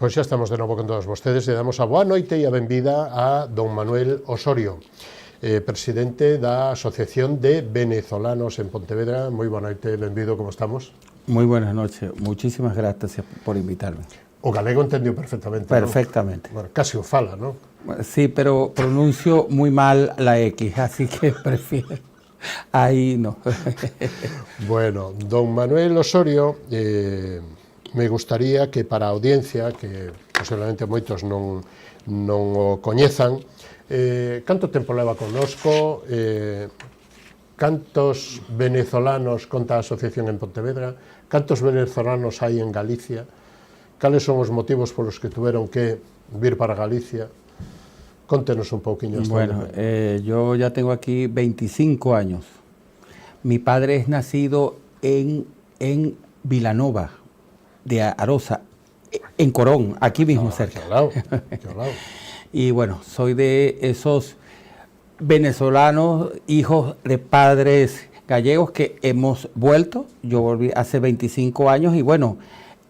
Pois xa estamos de novo con todos vostedes e damos a boa noite e a benvida a don Manuel Osorio, presidente da Asociación de Venezolanos en Pontevedra. Moi boa noite, benvido, como estamos? Muy buenas noches, muchísimas gracias por invitarme. O galego entendió perfectamente, Perfectamente. ¿no? Bueno, casi o fala, ¿no? Sí, pero pronuncio muy mal la X, así que prefiero... Ahí no. Bueno, don Manuel Osorio, me gustaría que para a audiencia, que posiblemente moitos non o coñezan, canto tempo leva connosco, cantos venezolanos conta a asociación en Pontevedra, cantos venezolanos hai en Galicia, cales son os motivos polos que tuveron que vir para Galicia. Contenos un pouquiño. Bueno, yo ya tengo aquí 25 años. Mi padre es nacido en Vilanova de Arosa, en Corón, aquí mismo cerca. Qué lado, qué lado. Y bueno, soy de esos venezolanos, hijos de padres gallegos que hemos vuelto. Yo volví hace 25 años y bueno,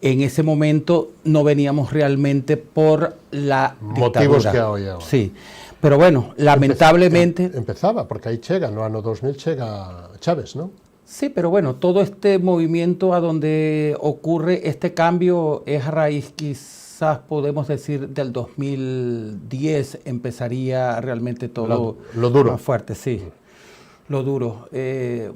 en ese momento no veníamos realmente por la motivos dictadura. que hai agora. Sí, pero bueno, lamentablemente... Empezaba, porque aí chega, no ano 2000 chega Chávez, ¿no? Sí, pero bueno, todo este movimiento a donde ocurre este cambio es a raíz, quizás podemos decir, del 2010 empezaría realmente todo lo duro. más fuerte, sí. Lo duro.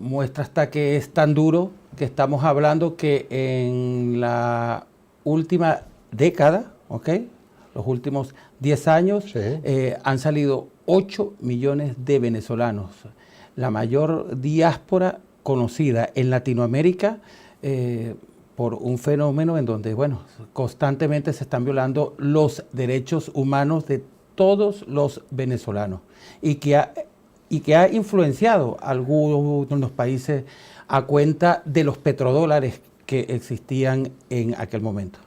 Muestra hasta que es tan duro que estamos hablando que en la última década, ¿ok?, los últimos 10 años, sí, han salido 8 millones de venezolanos. La mayor diáspora conocida en Latinoamérica por un fenómeno en donde, bueno, constantemente se están violando los derechos humanos de todos los venezolanos y que ha influenciado a algunos países a cuenta de los petrodólares que existían en aquel momento.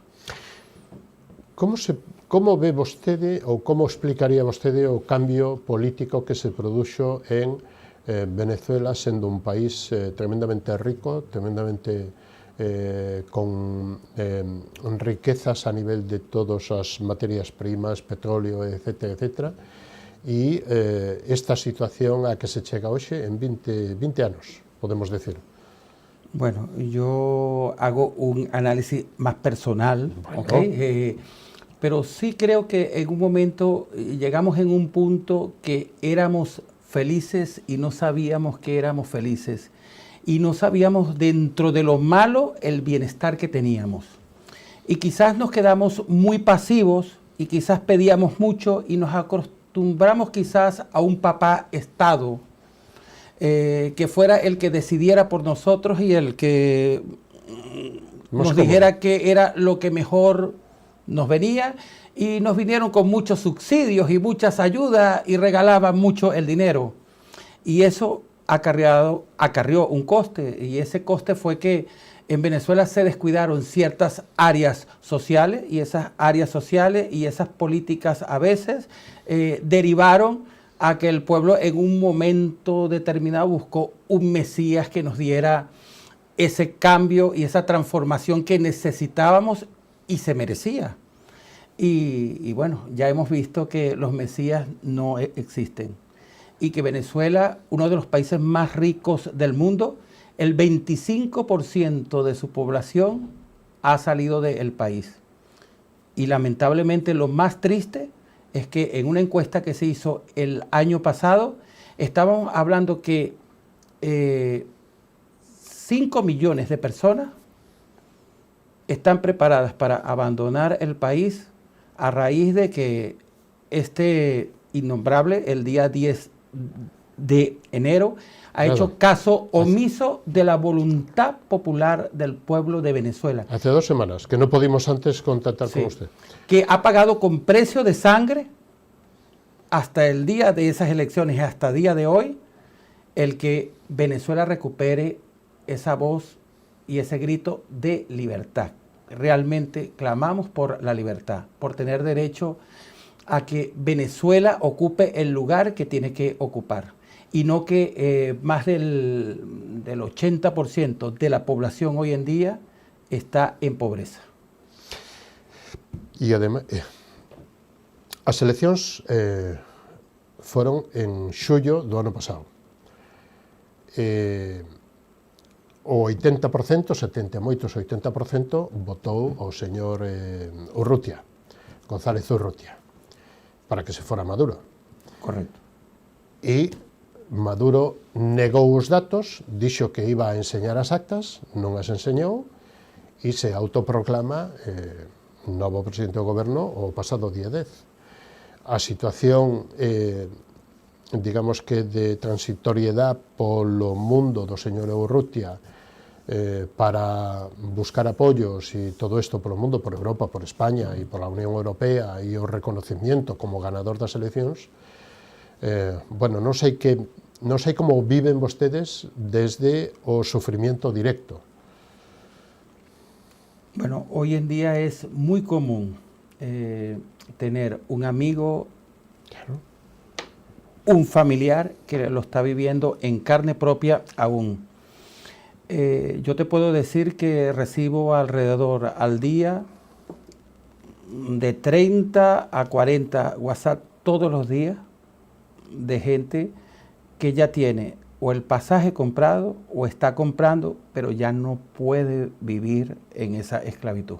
Como ve vostede ou como explicaría vostede o cambio político que se produxo en Venezuela, sendo un país tremendamente rico, tremendamente con riquezas a nivel de todas as materias primas, petróleo, etcétera, etcétera, e esta situación a que se chega hoxe en 20 anos, podemos decir? Bueno, yo hago un análisis más personal, bueno, ¿okay? Pero sí creo que en un momento llegamos en un punto que éramos felices y no sabíamos que éramos felices. Y no sabíamos dentro de lo malo el bienestar que teníamos. Y quizás nos quedamos muy pasivos y quizás pedíamos mucho y nos acostumbramos quizás a un papá Estado que fuera el que decidiera por nosotros y el que nos dijera que era lo que mejor nos venía, y nos vinieron con muchos subsidios y muchas ayudas y regalaban mucho el dinero. Y eso acarreó un coste, y ese coste fue que en Venezuela se descuidaron ciertas áreas sociales, y esas áreas sociales y esas políticas a veces derivaron a que el pueblo en un momento determinado buscó un Mesías que nos diera ese cambio y esa transformación que necesitábamos y se merecía. Y bueno, ya hemos visto que los Mesías no existen y que Venezuela, uno de los países más ricos del mundo, el 25% de su población ha salido del país. Y lamentablemente lo más triste es que en una encuesta que se hizo el año pasado, estábamos hablando que 5 millones de personas están preparadas para abandonar el país a raíz de que este innombrable, el día 10 de enero, ha hecho caso omiso de la voluntad popular del pueblo de Venezuela. Hace 2 semanas, que no pudimos antes contactar con usted. Que ha pagado con precio de sangre hasta el día de esas elecciones, hasta el día de hoy, el que Venezuela recupere esa voz y ese grito de libertad. Realmente clamamos por la libertad, por tener derecho a que Venezuela ocupe el lugar que tiene que ocupar y no que más del 80% de la población hoy en día está en pobreza. E ademais, as eleccións foron en xullo do ano pasado. O 80%, 70, moitos 80%, votou o señor Urrutia, González Urrutia, para que se fora Maduro. Correcto. E Maduro negou os datos, dixo que iba a enseñar as actas, non as enseñou, e se autoproclama novo presidente do goberno o pasado día 10. A situación, digamos que de transitoriedade polo mundo do señor Urrutia para buscar apoios e todo isto polo mundo, por Europa, por España e pola Unión Europea e o reconocimiento como ganador das eleccións, bueno, non sei como viven vostedes desde o sufrimiento directo. Bueno, hoy en día es muy común tener un amigo, Claro. un familiar que lo está viviendo en carne propia aún. Yo te puedo decir que recibo alrededor al día de 30 a 40 WhatsApp todos los días de gente que ya tiene o el pasaje comprado o está comprando, pero ya no puede vivir en esa esclavitud.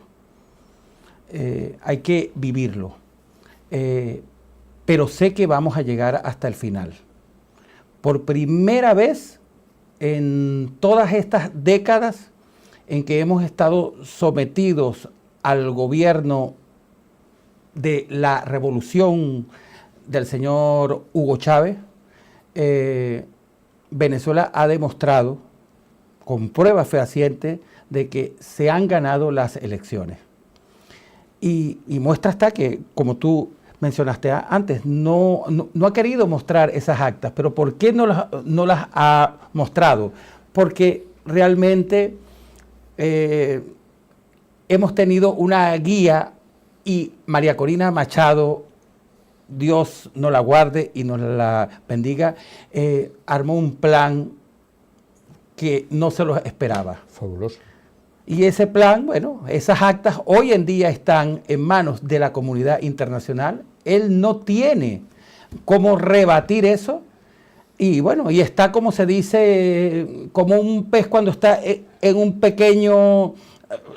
Hay que vivirlo, pero sé que vamos a llegar hasta el final. Por primera vez en todas estas décadas en que hemos estado sometidos al gobierno de la revolución del señor Hugo Chávez, Venezuela ha demostrado con pruebas fehacientes de que se han ganado las elecciones. Y muestra está que, como tú mencionaste antes, no ha querido mostrar esas actas. ¿Pero por qué no las ha mostrado? Porque realmente hemos tenido una guía y María Corina Machado, Dios nos la guarde y nos la bendiga, armó un plan que no se lo esperaba. Fabuloso. Y ese plan, bueno, esas actas hoy en día están en manos de la comunidad internacional. Él no tiene cómo rebatir eso. Y bueno, y está, como se dice, como un pez cuando está en un pequeño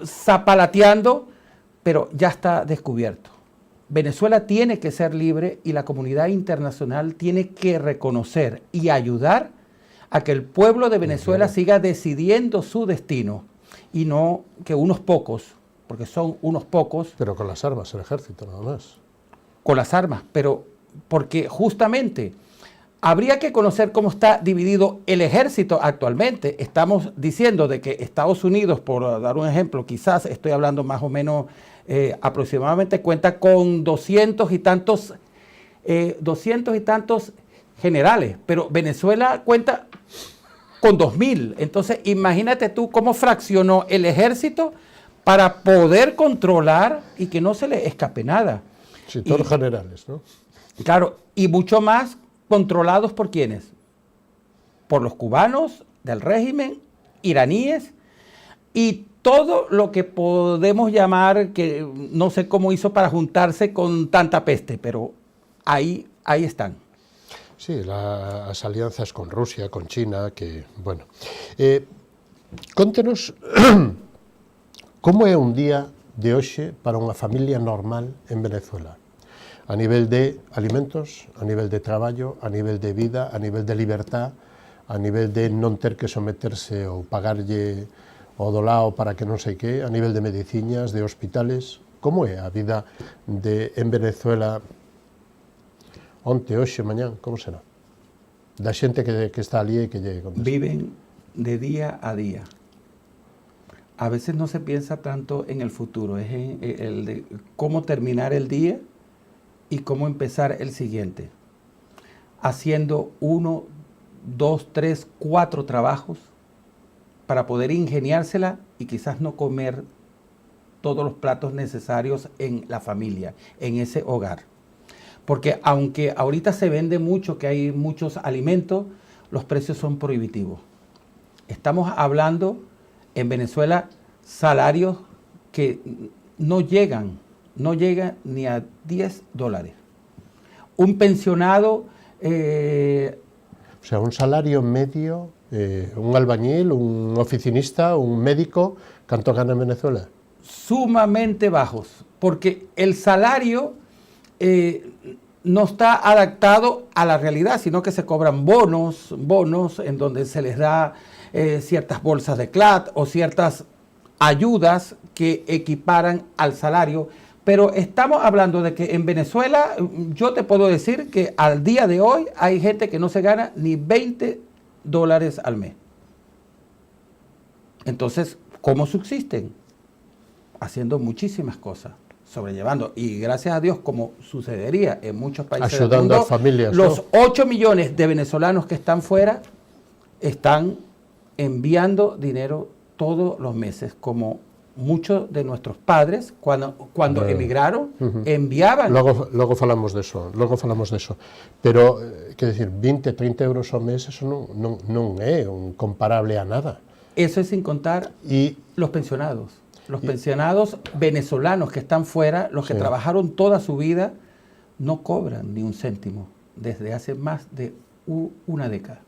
zapalateando, pero ya está descubierto. Venezuela tiene que ser libre y la comunidad internacional tiene que reconocer y ayudar a que el pueblo de Venezuela siga decidiendo su destino y no que unos pocos, porque son unos pocos. Pero con las armas, el ejército nada más. Con las armas, pero porque justamente habría que conocer cómo está dividido el ejército actualmente. Estamos diciendo de que Estados Unidos, por dar un ejemplo, quizás estoy hablando más o menos aproximadamente, cuenta con 200 y tantos generales, pero Venezuela cuenta con 2.000. Entonces, imagínate tú cómo fraccionó el ejército para poder controlar y que no se le escape nada. Sí, todos generales, ¿no? Claro, y mucho más controlados por ¿quiénes? Por los cubanos del régimen, iraníes y todo lo que podemos llamar, que no sé cómo hizo para juntarse con tanta peste, pero ahí están. Sí, las alianzas con Rusia, con China, que, bueno. Contenos como é un día de hoxe para unha familia normal en Venezuela, a nivel de alimentos, a nivel de traballo, a nivel de vida, a nivel de libertad, a nivel de non ter que someterse ou pagarlle o dolao para que non sei que, a nivel de mediciñas, de hospitales. Como é a vida en Venezuela onte, hoxe, mañán, como será? Da xente que está ali e que lle contesta. Viven de día a día. A veces no se piensa tanto en el futuro, es en el de cómo terminar el día y cómo empezar el siguiente. Haciendo 1, 2, 3, 4 trabajos para poder ingeniársela y quizás no comer todos los platos necesarios en la familia, en ese hogar. Porque aunque ahorita se vende mucho, que hay muchos alimentos, los precios son prohibitivos. Estamos hablando en Venezuela salarios que no llegan no llega ni a $10. Un pensionado... o sea, un salario medio, un albañil, un oficinista, un médico, ¿cuánto gana en Venezuela? Sumamente bajos, porque el salario no está adaptado a la realidad, sino que se cobran bonos en donde se les da ciertas bolsas de CLAT o ciertas ayudas que equiparan al salario. Pero estamos hablando de que en Venezuela, yo te puedo decir que al día de hoy hay gente que no se gana ni $20 al mes. Entonces, ¿cómo subsisten? Haciendo muchísimas cosas, sobrellevando. Y gracias a Dios, como sucedería en muchos países ayudando del mundo, a familias, los ¿no? 8 millones de venezolanos que están fuera están enviando dinero todos los meses, como muchos de nuestros padres, cuando emigraron, enviaban. Logo falamos de eso. Pero, quer decir, 20, 30 euros ao mes, eso non é un comparable a nada. Eso es sin contar los pensionados. Los pensionados venezolanos que están fuera, los que trabajaron toda su vida, no cobran ni un céntimo desde hace más de una década.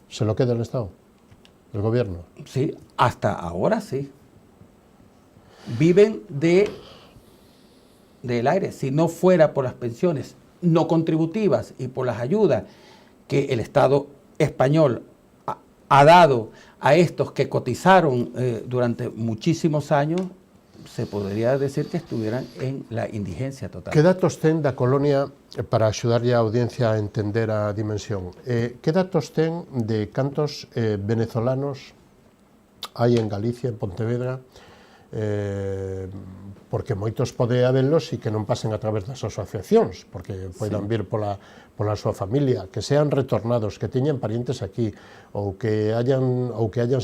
¿Se lo queda el Estado? ¿El gobierno? Sí, hasta ahora sí. Viven del aire. Si no fuera por las pensiones no contributivas y por las ayudas que el Estado español ha dado a estos que cotizaron durante muchísimos años, se podría decir que estuvieran en la indigencia total. Que datos ten da colonia, para axudarlle a audiencia a entender a dimensión, que datos ten de cantos venezolanos hai en Galicia, en Pontevedra, porque moitos pode haberlos e que non pasen a través das asociacións, porque poidan vir pola súa familia, que sean retornados, que teñan parientes aquí, ou que hayan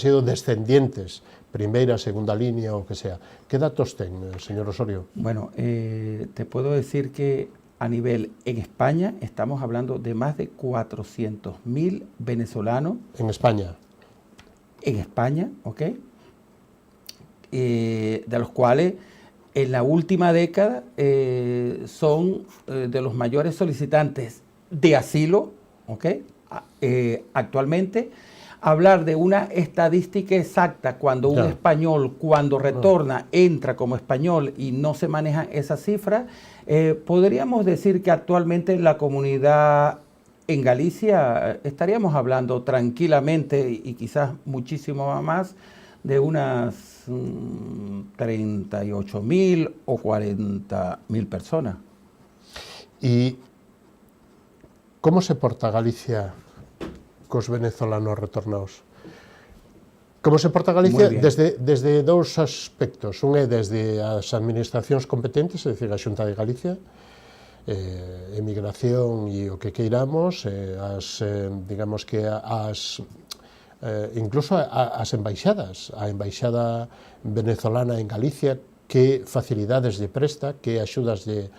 sido descendientes, primeira, segunda línea, o que sea. Que datos ten, señor Osorio? Bueno, te puedo decir que a nivel en España estamos hablando de más de 400.000 venezolanos. En España. En España, ¿ok? De los cuales en la última década son de los mayores solicitantes de asilo, ¿ok? Actualmente, hablar de una estadística exacta cuando un español, cuando retorna, entra como español y no se maneja esa cifra, podríamos decir que actualmente la comunidad en Galicia estaríamos hablando tranquilamente y quizás muchísimo más de unas 38.000 o 40.000 personas. ¿Y cómo se porta Galicia cos venezolanos retornados? Como se porta Galicia desde dous aspectos. Un é desde as administracións competentes, é dicir, a Xunta de Galicia, emigración e o que queiramos, digamos que incluso as embaixadas, a embaixada venezolana en Galicia, que facilidades lle presta, que axudas lle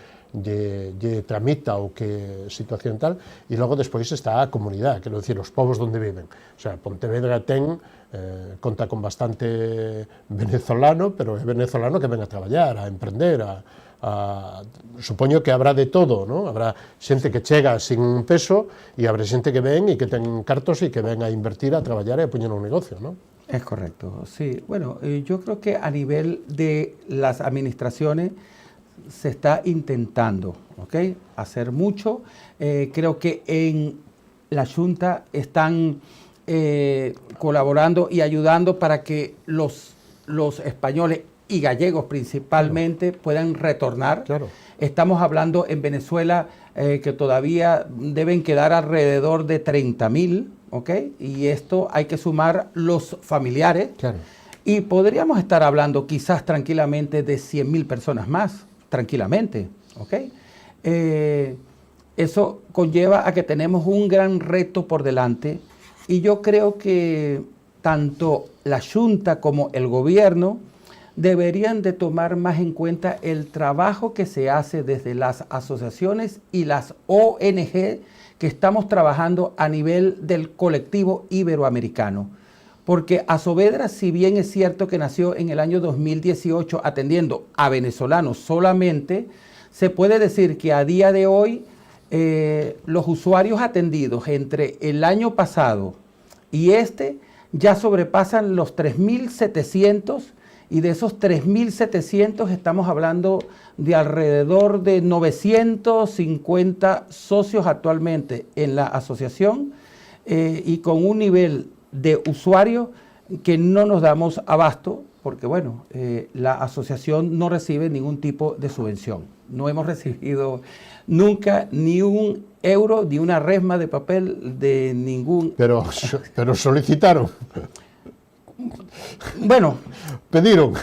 tramita ou que situación tal, e logo despois está a comunidade, quero dicir, os povos onde viven. O sea, Pontevedra conta con bastante venezolano, pero é venezolano que ven a traballar, a emprender, supoño que habrá de todo, ¿no? Habrá xente que chega sin un peso e habrá xente que ven e que ten cartos e que ven a invertir, a traballar e a poñer un negocio, ¿no? Es correcto, sí. Bueno, yo creo que a nivel de las administraciones se está intentando, ¿ok?, hacer mucho. Creo que en la Junta están colaborando y ayudando para que los españoles y gallegos principalmente puedan retornar. Claro. Estamos hablando en Venezuela que todavía deben quedar alrededor de 30.000, ¿ok? Y esto hay que sumar los familiares. Claro. Y podríamos estar hablando quizás tranquilamente de 100.000 personas más, tranquilamente, ¿ok? Eso conlleva a que tenemos un gran reto por delante y yo creo que tanto la Junta como el gobierno deberían de tomar más en cuenta el trabajo que se hace desde las asociaciones y las ONG que estamos trabajando a nivel del colectivo iberoamericano. porque a Saavedra, si bien es cierto que nació en el año 2018 atendiendo a venezolanos solamente, se puede decir que a día de hoy los usuarios atendidos entre el año pasado y ya sobrepasan los 3.700, y de esos 3.700 estamos hablando de alrededor de 950 socios actualmente en la asociación, y con un nivel de usuario que no nos damos abasto, porque bueno, la asociación no recibe ningún tipo de subvención. No hemos recibido nunca ni un euro, ni una resma de papel de ningún... Pero solicitaron. Bueno, pidieron.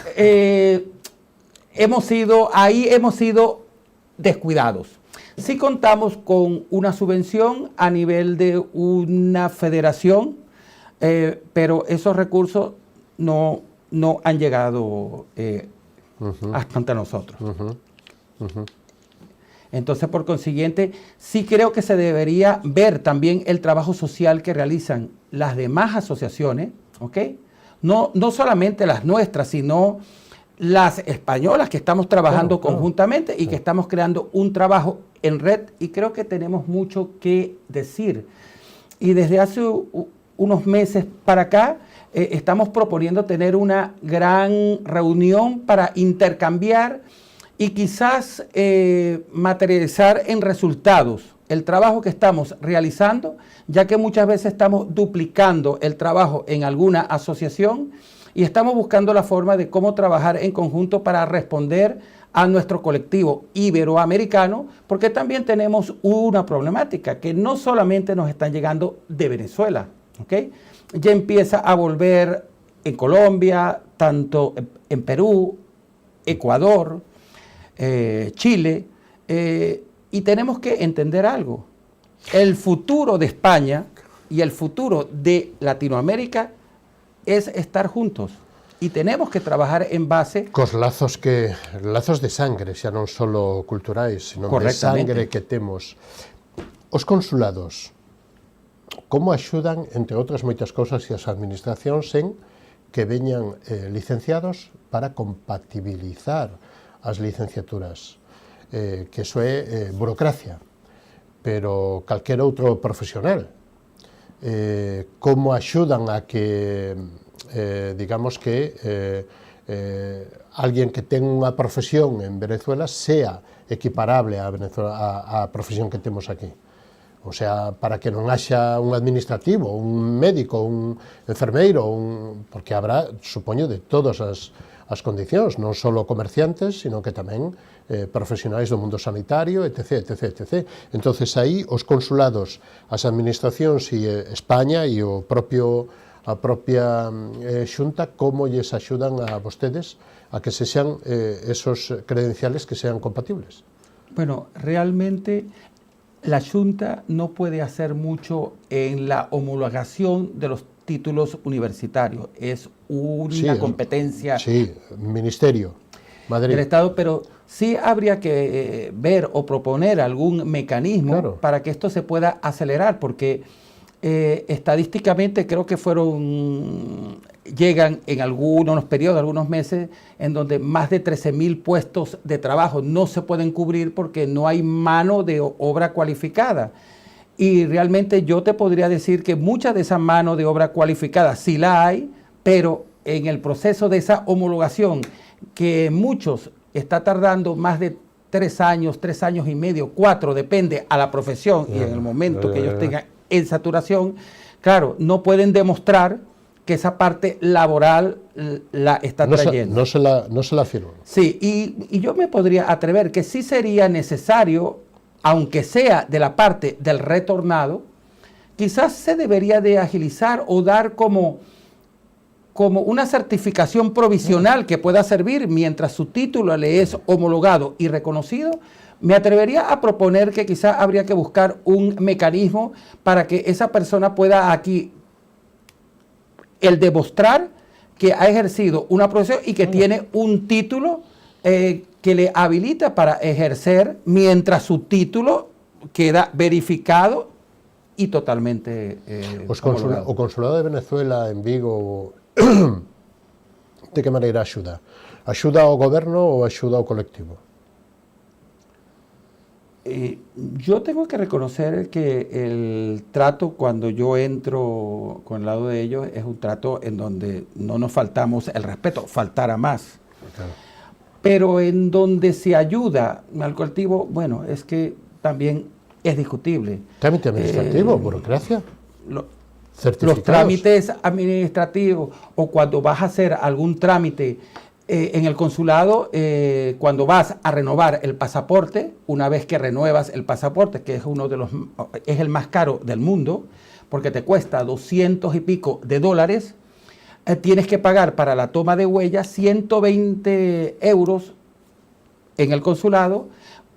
hemos sido descuidados. Sí contamos con una subvención a nivel de una federación, pero esos recursos no han llegado hasta nosotros. Entonces, por consiguiente, sí creo que se debería ver también el trabajo social que realizan las demás asociaciones, ¿ok? No solamente las nuestras, sino las españolas que estamos trabajando conjuntamente y que estamos creando un trabajo en red, y creo que tenemos mucho que decir. Y desde hace unos meses para acá estamos proponiendo tener una gran reunión para intercambiar y quizás materializar en resultados el trabajo que estamos realizando, ya que muchas veces estamos duplicando el trabajo en alguna asociación y estamos buscando la forma de cómo trabajar en conjunto para responder a nuestro colectivo iberoamericano, porque también tenemos una problemática que no solamente nos están llegando de Venezuela, ¿okay? Ya empieza a volver en Colombia, tanto en Perú, Ecuador, Chile, y tenemos que entender algo. El futuro de España y el futuro de Latinoamérica es estar juntos, y tenemos que trabajar en base... Cos lazos de sangre, xa non solo culturais, sino de sangre que temos. Os consulados, como axudan, entre outras moitas cousas, e as administracións en que veñan licenciados para compatibilizar as licenciaturas, que iso é burocracia, pero calquer outro profesional, como axudan a que, digamos que alguén que ten unha profesión en Venezuela sea equiparable a profesión que temos aquí. O sea, para que non haxa un administrativo, un médico, un enfermeiro, porque habrá, supoño, de todas as condicións, non só comerciantes, sino que tamén profesionais do mundo sanitario, etc, etc, etc. Entonces, aí, os consulados, as administracións e España e a propia xunta, como lles axudan a vostedes a que sexan esos credenciales que sean compatibles? Bueno, realmente la Junta no puede hacer mucho en la homologación de los títulos universitarios. Es una competencia... Sí, Ministerio, Madrid. Del Estado, pero sí habría que ver o proponer algún mecanismo para que esto se pueda acelerar, porque estadísticamente creo que llegan en algunos periodos, algunos meses, en donde más de 13.000 puestos de trabajo no se pueden cubrir porque no hay mano de obra cualificada. Y realmente yo te podría decir que mucha de esa mano de obra cualificada sí la hay, pero en el proceso de esa homologación, que muchos está tardando más de 3 años, 3 años y medio, 4, depende a la profesión y en el momento que ellos tengan en saturación, claro, no pueden demostrar que esa parte laboral la está trayendo. No se la firman. Sí, y yo me podría atrever que sí sería necesario, aunque sea de la parte del retornado, quizás se debería de agilizar o dar como una certificación provisional que pueda servir mientras su título le es homologado y reconocido. Me atrevería a proponer que quizás habría que buscar un mecanismo para que esa persona pueda aquí el demostrar que ha ejercido una profesión y que tiene un título que le habilita para ejercer mientras su título queda verificado y totalmente O Consulado de Venezuela en Vigo de que maneira axuda? Axuda ao goberno ou axuda ao colectivo? Yo tengo que reconocer que el trato cuando yo entro con el lado de ellos es un trato en donde no nos faltamos el respeto, faltara más. Claro. Pero en donde se ayuda al colectivo, bueno, es que también es discutible. Trámite administrativo, burocracia, certificados. Los trámites administrativos o cuando vas a hacer algún trámite en el consulado, cuando vas a renovar el pasaporte, una vez que renuevas el pasaporte, que es es el más caro del mundo, porque te cuesta 200 y pico de dólares, tienes que pagar para la toma de huellas 120 euros en el consulado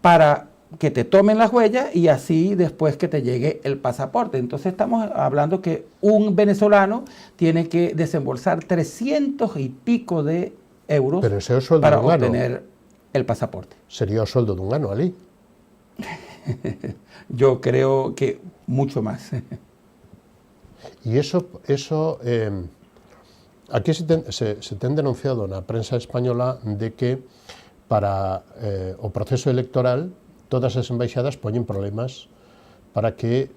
para que te tomen las huellas y así después que te llegue el pasaporte. Entonces estamos hablando que un venezolano tiene que desembolsar 300 y pico de euros para obtener el pasaporte. Sería o soldo dun ano ali. Yo creo que mucho más. Y eso aquí se ten denunciado na prensa española de que para o proceso electoral todas as embaixadas poñen problemas para que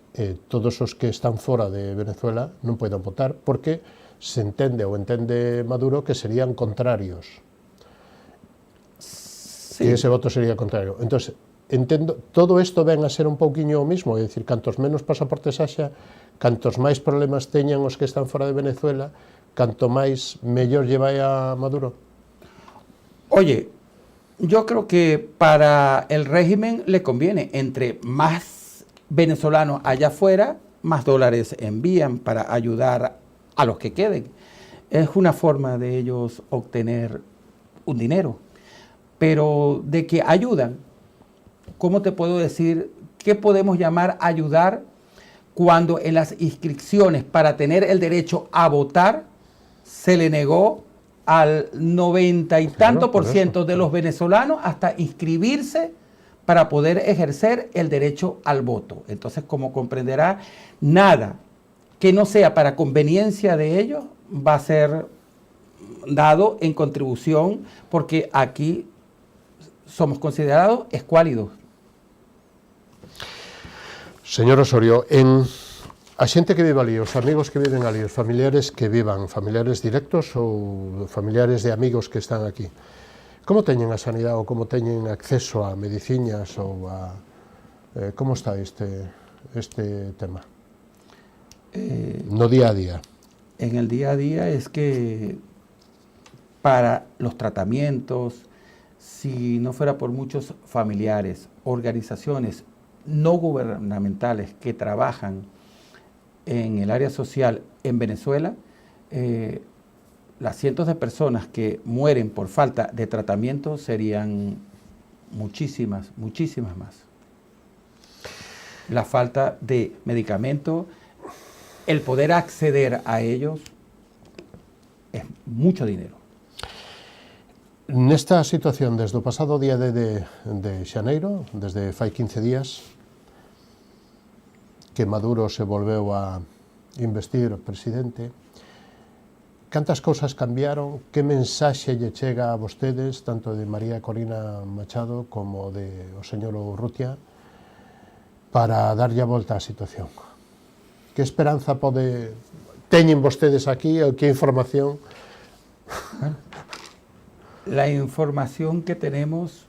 todos os que están fora de Venezuela non poidan votar, porque se entende ou entende Maduro que serían contrarios. Sí. Que ese voto sería contrario. Entonces, entendo, todo isto ven a ser un pouquiño o mismo, é dicir, cantos menos pasaportes haxa, cantos máis problemas teñan os que están fora de Venezuela, canto máis mellor lle vai a Maduro. Oye, yo creo que para el régimen le conviene, entre más venezolanos allá afuera, más dólares envían para ayudar a los que queden. Es una forma de ellos obtener un dinero, pero de que ayudan, ¿cómo te puedo decir? ¿Qué podemos llamar ayudar cuando en las inscripciones para tener el derecho a votar se le negó al 90 y tanto por ciento de los venezolanos hasta inscribirse para poder ejercer el derecho al voto? Entonces, como comprenderá, nada que no sea para conveniencia de ellos va a ser dado en contribución, porque aquí somos considerados escuálidos. Señor Osorio, a xente que vive ali, os amigos que viven ali, os familiares que vivan, familiares directos ou familiares de amigos que están aquí, como teñen a sanidade ou como teñen acceso a mediciñas ou a... como está este tema? No día a día. En el día a día es que para los tratamientos, si no fuera por muchos familiares, organizaciones no gubernamentales que trabajan en el área social en Venezuela, las cientos de personas que mueren por falta de tratamiento serían muchísimas, muchísimas más. La falta de medicamento, el poder acceder a ellos es mucho dinero. Nesta situación, desde o pasado día de xaneiro, desde fai 15 días, que Maduro se volveu a investir presidente, cantas cousas cambiaron, que mensaxe lle chega a vostedes, tanto de María Corina Machado como de o señor Urrutia, para darlle a volta á situación? Que esperanza teñen vostedes aquí, ou que información? La información que tenemos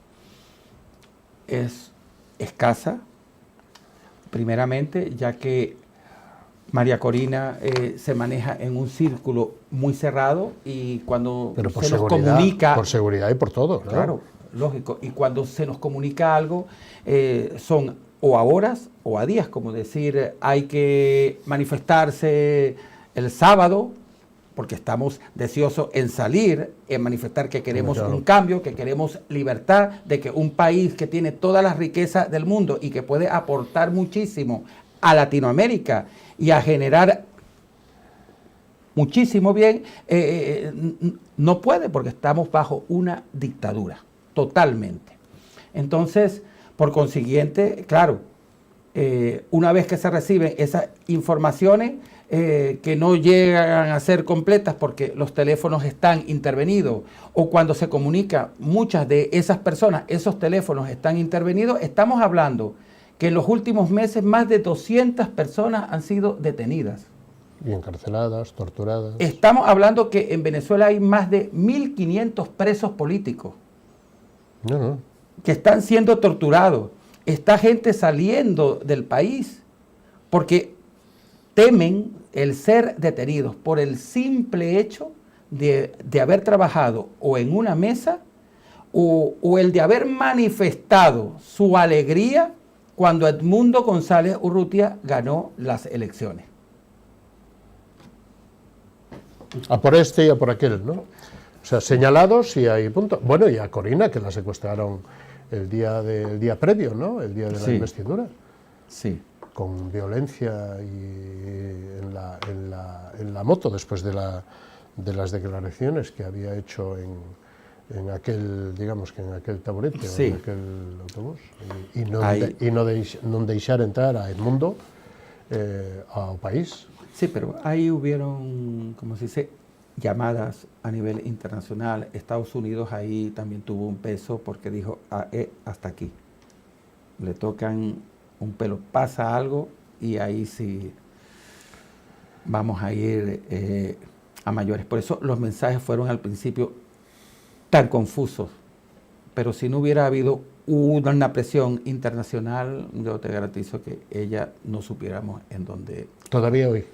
es escasa, primeramente, ya que María Corina se maneja en un círculo muy cerrado y cuando se nos comunica... Por seguridad y por todo, ¿no? Claro, lógico. Y cuando se nos comunica algo, son o a horas o a días, como decir, hay que manifestarse el sábado, porque estamos deseosos en salir, en manifestar que queremos un cambio, que queremos libertad, de que un país que tiene todas las riquezas del mundo y que puede aportar muchísimo a Latinoamérica y a generar muchísimo bien, no puede, porque estamos bajo una dictadura, totalmente. Entonces, por consiguiente, claro, una vez que se reciben esas informaciones, que no llegan a ser completas porque los teléfonos están intervenidos, o cuando se comunica, muchas de esas personas, esos teléfonos están intervenidos, estamos hablando que en los últimos meses más de 200 personas han sido detenidas. Y encarceladas, torturadas. Estamos hablando que en Venezuela hay más de 1.500 presos políticos que están siendo torturados. Está gente saliendo del país porque temen el ser detenidos por el simple hecho de haber trabajado o en una mesa o el de haber manifestado su alegría cuando Edmundo González Urrutia ganó las elecciones. A por este y a por aquel, ¿no? O sea, señalados y hay punto. Bueno, y a Corina, que la secuestraron el día previo, ¿no? El día de la investidura. Sí. Con violencia y en la moto, después de las declaraciones que había hecho en aquel, digamos, que en aquel taburete, o en aquel autobús, y no deixar entrar a Edmundo ao país. Sí, pero ahí hubieron, como se dice, llamadas a nivel internacional. Estados Unidos ahí también tuvo un peso porque dijo, hasta aquí. Le tocan un pelo, pasa algo y ahí sí vamos a ir a mayores. Por eso los mensajes fueron al principio tan confusos. Pero si no hubiera habido una presión internacional, yo te garantizo que ella no supiéramos en dónde. Todavía hoy.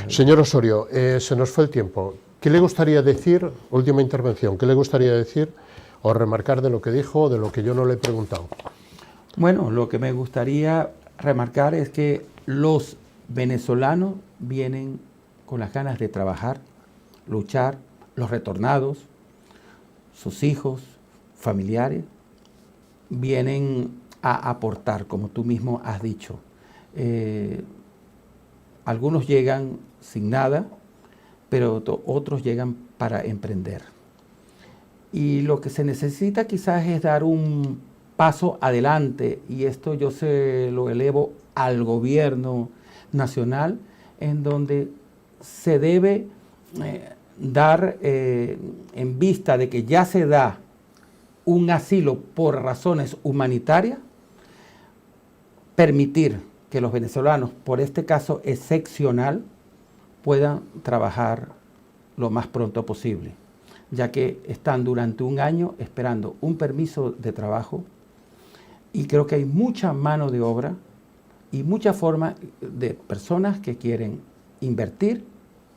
Señor Osorio, se nos fue el tiempo. ¿Qué le gustaría decir, última intervención, qué le gustaría decir o remarcar de lo que dijo o de lo que yo no le he preguntado? Bueno, lo que me gustaría remarcar es que los venezolanos vienen con las ganas de trabajar, luchar, los retornados, sus hijos, familiares, vienen a aportar, como tú mismo has dicho. Algunos llegan sin nada, pero otros llegan para emprender. Y lo que se necesita quizás es dar un paso adelante, y esto yo se lo elevo al gobierno nacional, en donde se debe dar, en vista de que ya se da un asilo por razones humanitarias, permitir que los venezolanos, por este caso excepcional, puedan trabajar lo más pronto posible, ya que están durante un año esperando un permiso de trabajo, y creo que hay mucha mano de obra y mucha forma de personas que quieren invertir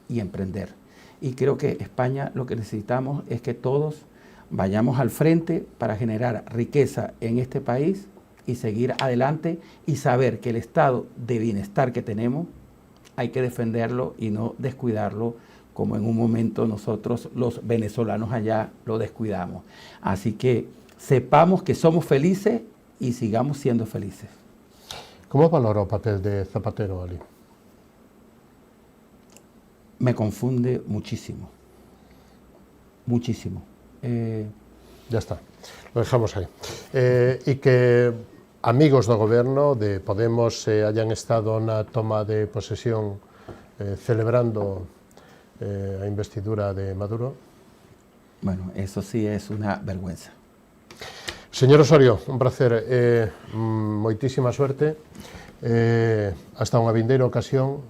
y emprender. Y creo que España lo que necesitamos es que todos vayamos al frente para generar riqueza en este país y seguir adelante y saber que el estado de bienestar que tenemos hay que defenderlo y no descuidarlo como en un momento nosotros los venezolanos allá lo descuidamos. Así que sepamos que somos felices y sigamos siendo felices. ¿Cómo valoró el papel de Zapatero, Ali? Me confunde muchísimo, muchísimo. Ya está, lo dejamos ahí. Y que amigos do goberno de Podemos hayan estado na toma de posesión celebrando a investidura de Maduro. Bueno, eso sí es una vergüenza. Señor Osorio, un placer, moitísima suerte, hasta unha vindeira ocasión,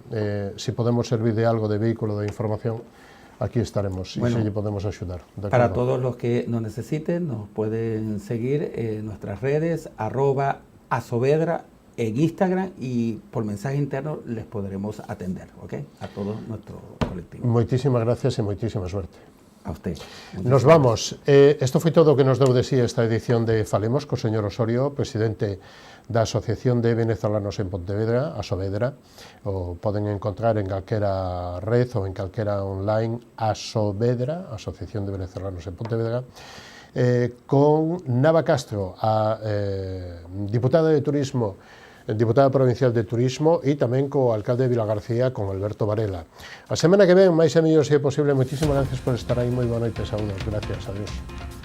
se podemos servir de algo de vehículo de información, aquí estaremos, bueno, y si lle podemos axudar. Para todos los que nos necesiten, nos pueden seguir en nuestras redes, @asovedra en Instagram, y por mensaje interno les podremos atender, ¿ok? A todo nuestro colectivo. Moitísimas gracias e moitísima suerte. A usted. Nos vamos. Isto foi todo o que nos deu de sí esta edición de Falemos co señor Osorio, presidente da Asociación de Venezolanos en Pontevedra, Asovedra. O poden encontrar en calquera red ou en calquera online, Asovedra, Asociación de Venezolanos en Pontevedra, con Nava Castro, a diputada de Turismo, diputada provincial de Turismo, e tamén co alcalde de Vilagarcía, con Alberto Varela. A semana que ven, máis e mellor se é posible. Moitísimas gracias por estar aí, moi boa noite, saúdos, gracias, adiós.